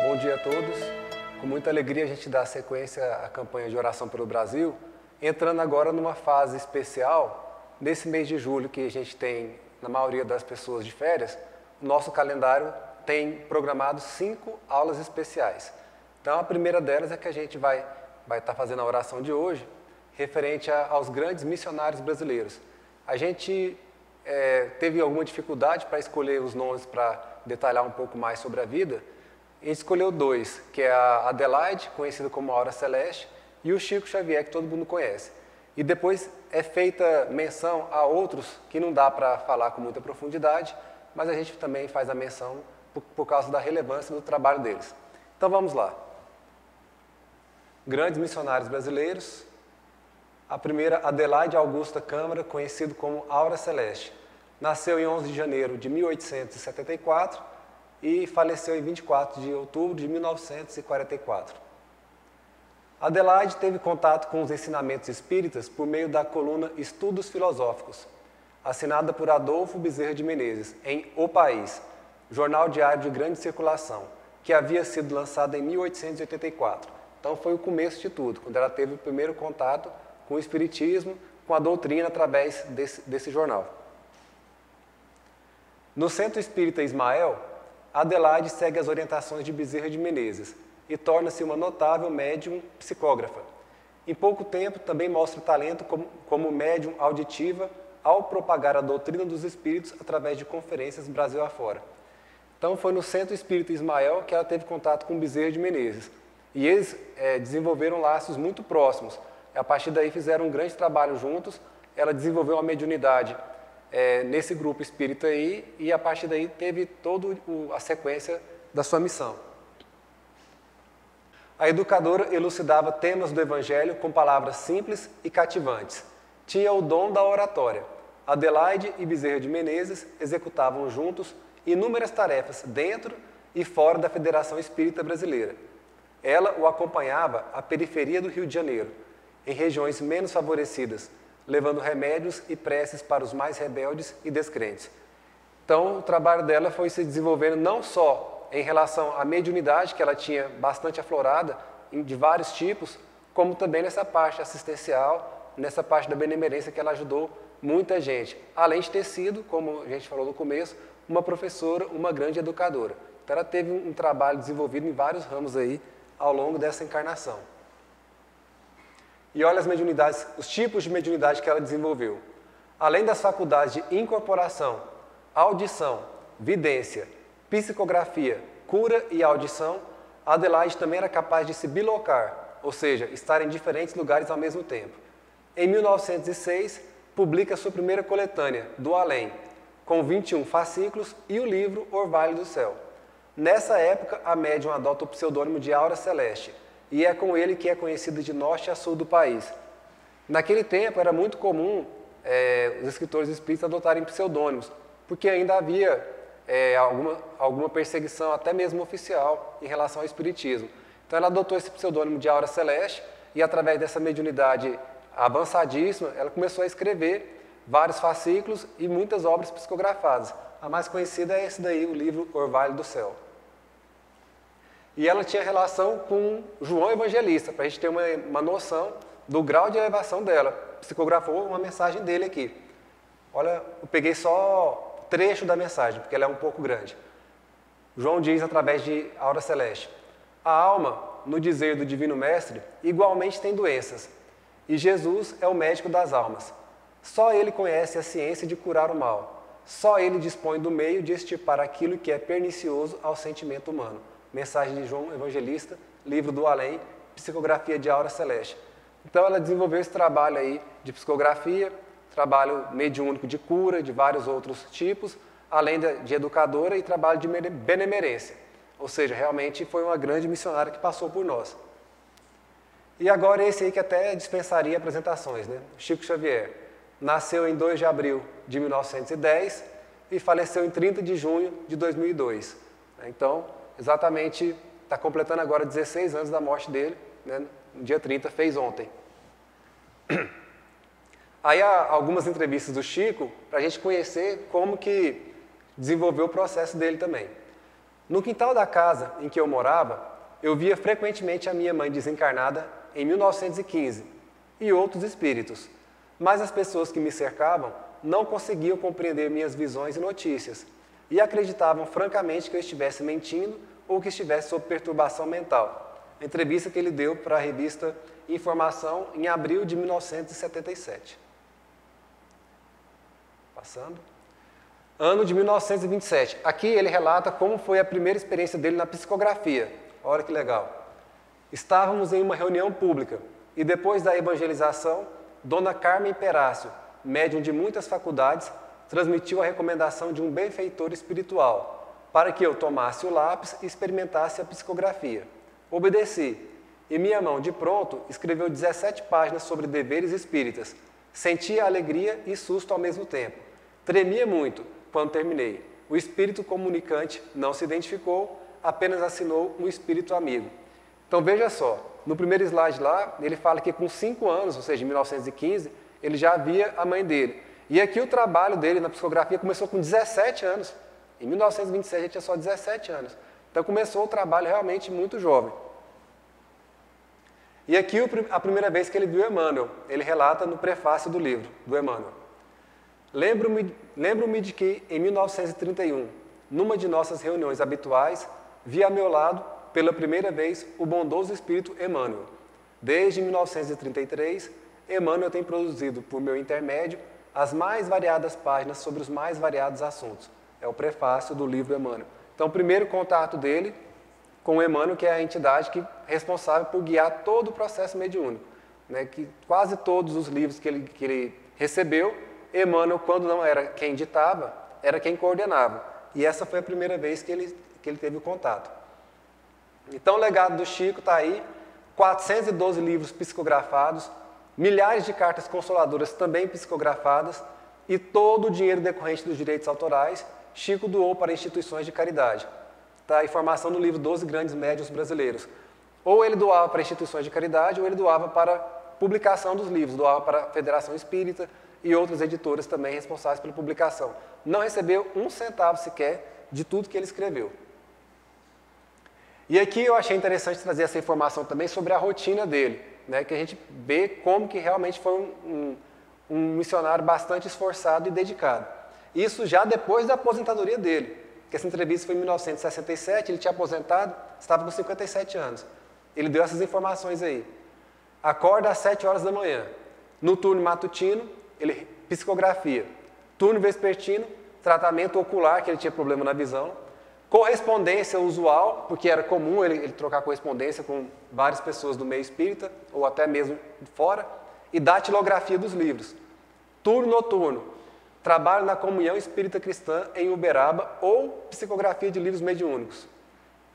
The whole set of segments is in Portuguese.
Bom dia a todos. Com muita alegria a gente dá sequência à campanha de oração pelo Brasil, entrando agora numa fase especial. Nesse mês de julho que a gente tem, na maioria das pessoas de férias, o nosso calendário tem programado 5 aulas especiais. Então a primeira delas é que a gente vai estar fazendo a oração de hoje, referente aos grandes missionários brasileiros. A gente teve alguma dificuldade para escolher os nomes para detalhar um pouco mais sobre a vida. A gente escolheu 2, que é a Adelaide, conhecida como Aura Celeste, e o Chico Xavier, que todo mundo conhece. E depois é feita menção a outros que não dá para falar com muita profundidade, mas a gente também faz a menção por causa da relevância do trabalho deles. Então vamos lá. Grandes missionários brasileiros. A primeira, Adelaide Augusta Câmara, conhecido como Aura Celeste. Nasceu em 11 de janeiro de 1874 e faleceu em 24 de outubro de 1944. Adelaide teve contato com os ensinamentos espíritas por meio da coluna Estudos Filosóficos, assinada por Adolfo Bezerra de Menezes, em O País, jornal diário de grande circulação, que havia sido lançado em 1884. Então foi o começo de tudo, quando ela teve o primeiro contato com o espiritismo, com a doutrina através desse jornal. No Centro Espírita Ismael, Adelaide segue as orientações de Bezerra de Menezes e torna-se uma notável médium psicógrafa. Em pouco tempo, também mostra talento como médium auditiva ao propagar a doutrina dos espíritos através de conferências Brasil afora. Então foi no Centro Espírita Ismael que ela teve contato com Bezerra de Menezes. E eles desenvolveram laços muito próximos. A partir daí fizeram um grande trabalho juntos. Ela desenvolveu uma mediunidade nesse grupo espírita aí, e a partir daí teve toda a sequência da sua missão. A educadora elucidava temas do Evangelho com palavras simples e cativantes. Tinha o dom da oratória. Adelaide e Bezerra de Menezes executavam juntos inúmeras tarefas dentro e fora da Federação Espírita Brasileira. Ela o acompanhava à periferia do Rio de Janeiro, em regiões menos favorecidas, levando remédios e preces para os mais rebeldes e descrentes. Então, o trabalho dela foi se desenvolvendo não só em relação à mediunidade, que ela tinha bastante aflorada, de vários tipos, como também nessa parte assistencial, nessa parte da benemerência que ela ajudou muita gente. Além de ter sido, como a gente falou no começo, uma professora, uma grande educadora. Então, ela teve um trabalho desenvolvido em vários ramos aí ao longo dessa encarnação. E olha as mediunidades, os tipos de mediunidade que ela desenvolveu. Além das faculdades de incorporação, audição, vidência, psicografia, cura e audição, Adelaide também era capaz de se bilocar, ou seja, estar em diferentes lugares ao mesmo tempo. Em 1906, publica sua primeira coletânea, Do Além, com 21 fascículos e o livro Orvalho do Céu. Nessa época, a médium adota o pseudônimo de Aura Celeste, e é com ele que é conhecido de norte a sul do país. Naquele tempo era muito comum os escritores espíritas adotarem pseudônimos, porque ainda havia alguma perseguição, até mesmo oficial, em relação ao espiritismo. Então ela adotou esse pseudônimo de Aura Celeste e, através dessa mediunidade avançadíssima, ela começou a escrever vários fascículos e muitas obras psicografadas. A mais conhecida é esse daí, o livro Orvalho do Céu. E ela tinha relação com João Evangelista, para a gente ter uma noção do grau de elevação dela. Psicografou uma mensagem dele aqui. Olha, eu peguei só trecho da mensagem, porque ela é um pouco grande. João diz através de Aura Celeste: a alma, no dizer do Divino Mestre, igualmente tem doenças, e Jesus é o médico das almas. Só ele conhece a ciência de curar o mal. Só ele dispõe do meio de extirpar aquilo que é pernicioso ao sentimento humano. Mensagem de João Evangelista, livro do Além, psicografia de Aura Celeste. Então ela desenvolveu esse trabalho aí de psicografia, trabalho mediúnico de cura, de vários outros tipos, além de educadora e trabalho de benemerência. Ou seja, realmente foi uma grande missionária que passou por nós. E agora esse aí que até dispensaria apresentações, né? Chico Xavier. Nasceu em 2 de abril de 1910 e faleceu em 30 de junho de 2002. Então, exatamente, está completando agora 16 anos da morte dele, né? No dia 30, fez ontem. Aí há algumas entrevistas do Chico para a gente conhecer como que desenvolveu o processo dele também. No quintal da casa em que eu morava, eu via frequentemente a minha mãe desencarnada em 1915 e outros espíritos, mas as pessoas que me cercavam não conseguiam compreender minhas visões e notícias e acreditavam francamente que eu estivesse mentindo ou que estivesse sob perturbação mental. Entrevista que ele deu para a revista Informação em abril de 1977. Passando. Ano de 1927. Aqui ele relata como foi a primeira experiência dele na psicografia. Olha que legal. Estávamos em uma reunião pública e depois da evangelização, Dona Carmen Perácio, médium de muitas faculdades, transmitiu a recomendação de um benfeitor espiritual para que eu tomasse o lápis e experimentasse a psicografia. Obedeci e minha mão, de pronto, escreveu 17 páginas sobre deveres espíritas. Sentia alegria e susto ao mesmo tempo. Tremia muito quando terminei. O espírito comunicante não se identificou, apenas assinou um espírito amigo. Então veja só, no primeiro slide lá, ele fala que com 5 anos, ou seja, em 1915, ele já via a mãe dele. E aqui o trabalho dele na psicografia começou com 17 anos. Em 1927 ele tinha só 17 anos. Então começou o trabalho realmente muito jovem. E aqui a primeira vez que ele viu Emmanuel, ele relata no prefácio do livro, do Emmanuel. Lembro-me de que, em 1931, numa de nossas reuniões habituais, vi a meu lado, pela primeira vez, o bondoso espírito Emmanuel. Desde 1933, Emmanuel tem produzido, por meu intermédio, as mais variadas páginas sobre os mais variados assuntos. É o prefácio do livro Emmanuel. Então, o primeiro contato dele com o Emmanuel, que é a entidade que é responsável por guiar todo o processo mediúnico. Né? Que quase todos os livros que ele recebeu, Emmanuel, quando não era quem ditava, era quem coordenava. E essa foi a primeira vez que ele teve o contato. Então, o legado do Chico está aí, 412 livros psicografados, milhares de cartas consoladoras também psicografadas e todo o dinheiro decorrente dos direitos autorais, Chico doou para instituições de caridade. Tá? A informação no livro 12 Grandes Médiuns Brasileiros. Ou ele doava para instituições de caridade, ou ele doava para publicação dos livros, doava para a Federação Espírita e outras editoras também responsáveis pela publicação. Não recebeu um centavo sequer de tudo que ele escreveu. E aqui eu achei interessante trazer essa informação também sobre a rotina dele, né, que a gente vê como que realmente foi um missionário bastante esforçado e dedicado. Isso já depois da aposentadoria dele, que essa entrevista foi em 1967, ele tinha aposentado, estava com 57 anos. Ele deu essas informações aí. Acorda às 7 horas da manhã. No turno matutino, ele psicografia. Turno vespertino, tratamento ocular, que ele tinha problema na visão. Correspondência usual, porque era comum ele trocar correspondência com várias pessoas do meio espírita, ou até mesmo fora. E datilografia dos livros. Turno noturno, trabalho na Comunhão Espírita Cristã em Uberaba ou psicografia de livros mediúnicos.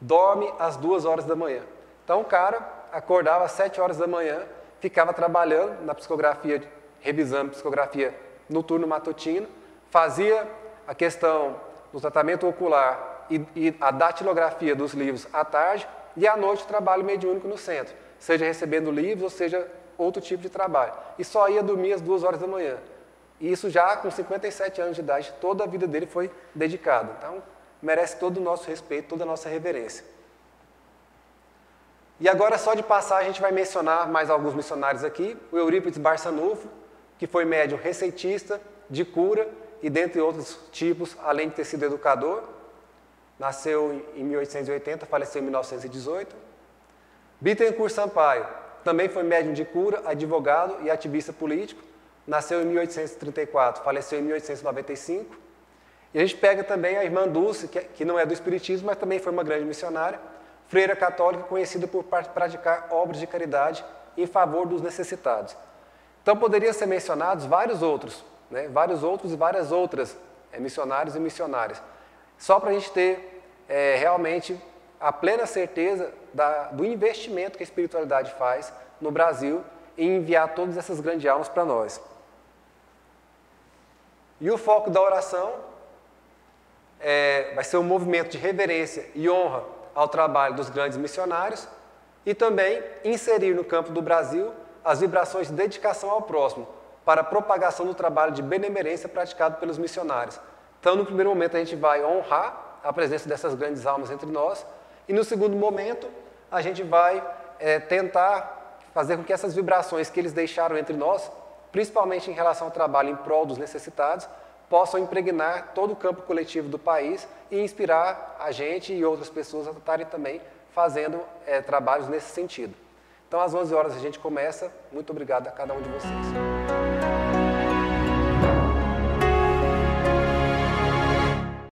Dorme às 2 horas da manhã. Então o cara acordava às 7 horas da manhã, ficava trabalhando na psicografia, revisando psicografia no turno matutino, fazia a questão do tratamento ocular e a datilografia dos livros à tarde e à noite o trabalho mediúnico no centro, seja recebendo livros ou seja outro tipo de trabalho. E só ia dormir às 2 horas da manhã. E isso já com 57 anos de idade, toda a vida dele foi dedicada. Então, merece todo o nosso respeito, toda a nossa reverência. E agora, só de passar, a gente vai mencionar mais alguns missionários aqui. O Eurípides Barçanufo, que foi médium receitista, de cura e dentre outros tipos, além de ter sido educador. Nasceu em 1880, faleceu em 1918. Bittencourt Sampaio, também foi médium de cura, advogado e ativista político. Nasceu em 1834, faleceu em 1895. E a gente pega também a irmã Dulce, que não é do espiritismo, mas também foi uma grande missionária, freira católica conhecida por praticar obras de caridade em favor dos necessitados. Então poderiam ser mencionados vários outros, né? Vários outros e várias outras missionários e missionárias. Só para a gente ter realmente a plena certeza do investimento que a espiritualidade faz no Brasil em enviar todas essas grandes almas para nós. E o foco da oração vai ser um movimento de reverência e honra ao trabalho dos grandes missionários e também inserir no campo do Brasil as vibrações de dedicação ao próximo para a propagação do trabalho de benemerência praticado pelos missionários. Então, no primeiro momento, a gente vai honrar a presença dessas grandes almas entre nós. E no segundo momento, a gente vai tentar fazer com que essas vibrações que eles deixaram entre nós, principalmente em relação ao trabalho em prol dos necessitados, possam impregnar todo o campo coletivo do país e inspirar a gente e outras pessoas a estarem também fazendo trabalhos nesse sentido. Então, às 11 horas a gente começa. Muito obrigado a cada um de vocês.